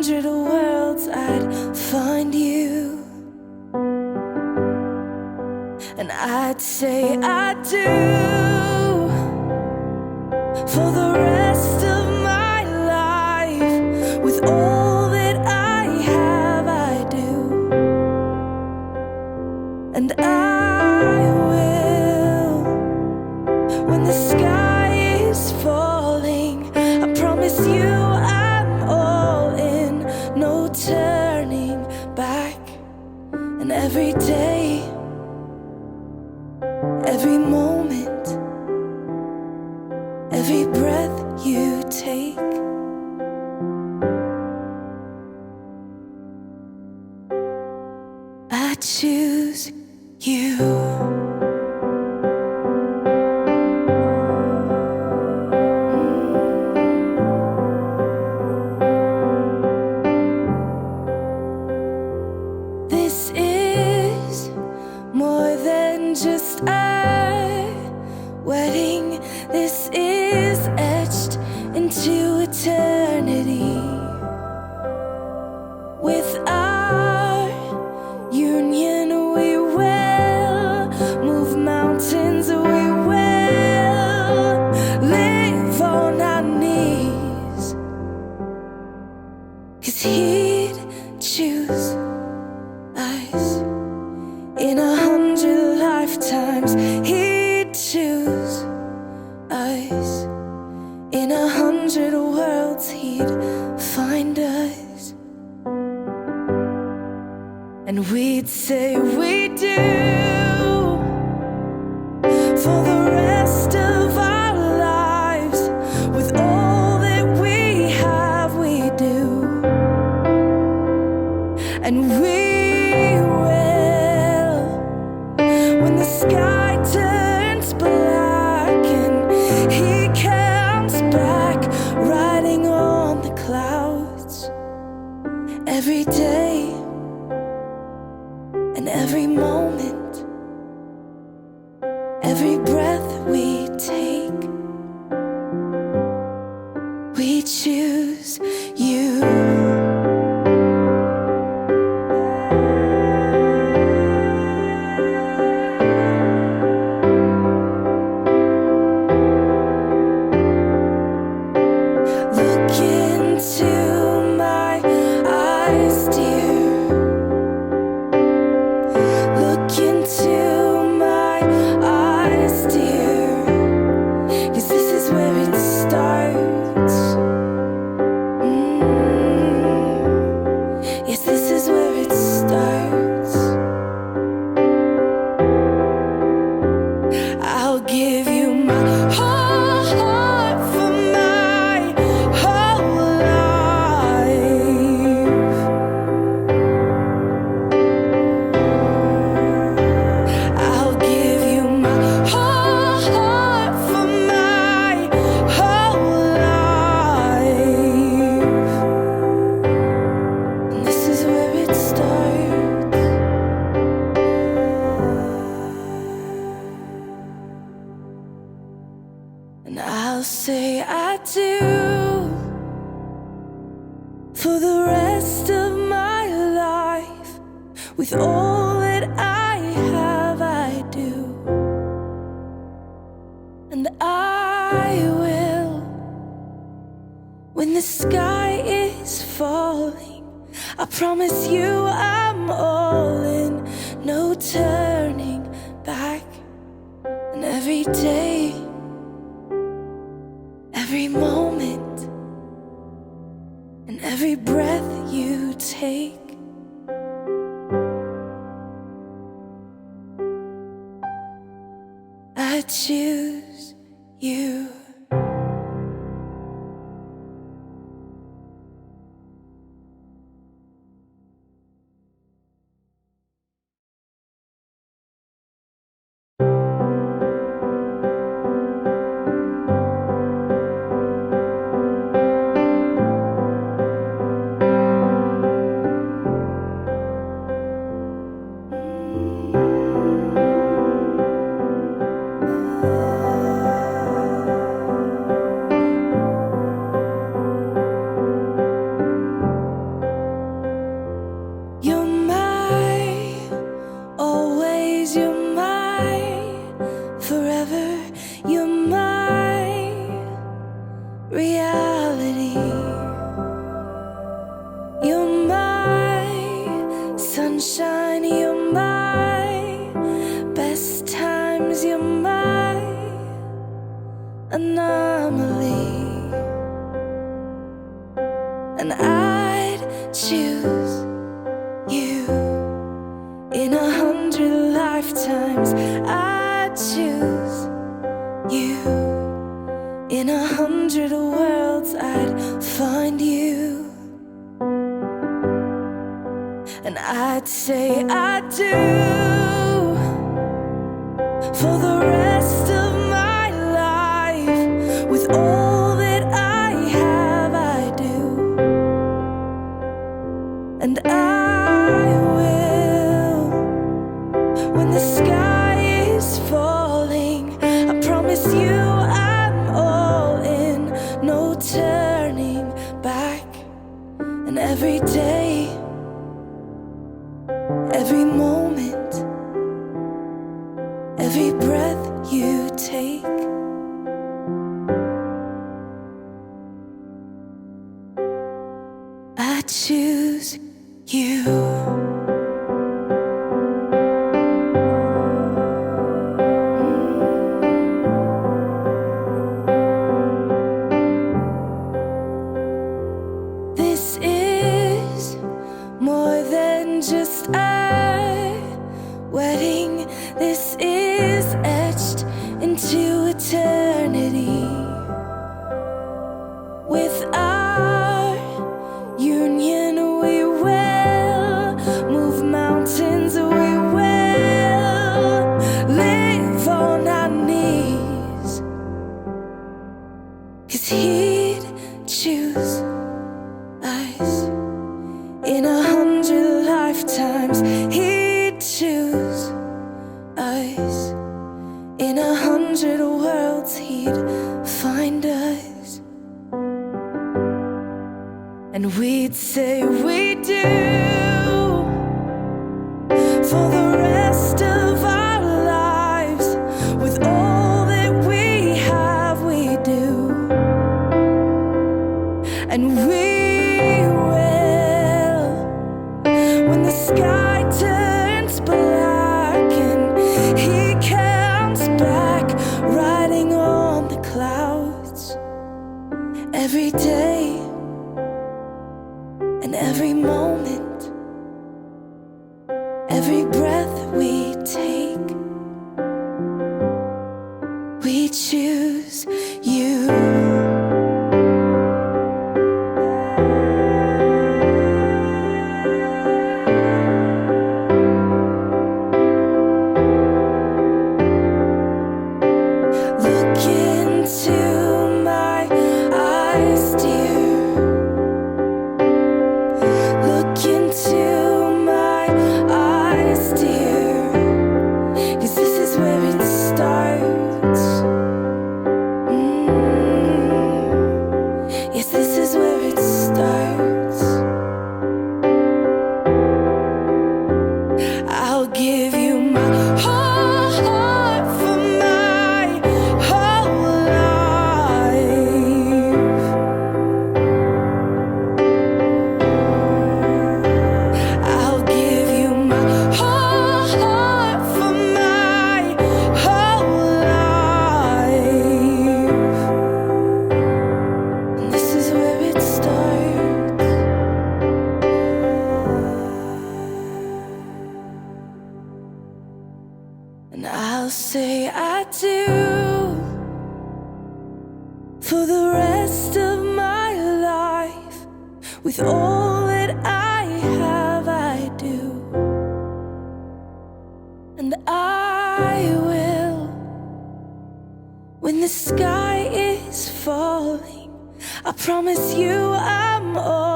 100 worlds I'd find you, and I'd say I do for the rest of my life. With all that I have, I do, and I will when the sky is falling. I promise you I'm all in, no turning back. And every day, every moment, every breath you take, I choose you. This is more than just a wedding. This is etched into eternity. With our union, we will move mountains. We will live on our knees, 'cause he'd choose us in 100 lifetimes. He'd choose us in 100 worlds. He'd find us, and we'd say we do for the rest of our lives. With all that we have, we do, and we will when the sky turns black and he comes back riding on the clouds. Every day and every moment, every breath we take, we choose you. Look into my eyes, dear. Look into my eyes, dear. 'Cause this is where it starts. Yes, this is where it starts. I'll give you my whole heart for my whole life. I'll give you my whole heart for my whole life. And this is where it starts. And I'll say I do for the rest of my life. With all that I have, I do, and I will when the sky is falling. I promise you I'm all in, no turning back. And every day, every moment, and every breath you take, I choose you. lifetimes I choose you. In 100 worlds I'd find you, and I'd say I do for the rest of my life. With all that I have, I do, and I will. When the sky is falling, I promise you I'm all in, no turning back. And every day, every moment, every breath you take, I choose you. This is more than just a wedding. This is etched into eternity. With our union, we will move mountains. We will live on our knees, 'cause he'd choose us. In 100 lifetimes he'd choose us. In 100 worlds he'd find us, and we'd say we do for the rest of our lives. With all that we have, we do, and we will. When the sky turns black and he comes back riding on the clouds, every day and every moment, every breath we take, we choose you. Look into my eyes, dear. Look into my eyes, dear. 'Cause this is where it starts. Yes, this is where it starts. I'll give you my whole heart for my whole life. I'll give you my whole heart for my whole life. And this is where it starts. And I'll say I do for the rest of my life. With all that I have, I do, and I will. When the sky is falling, I promise you I'm all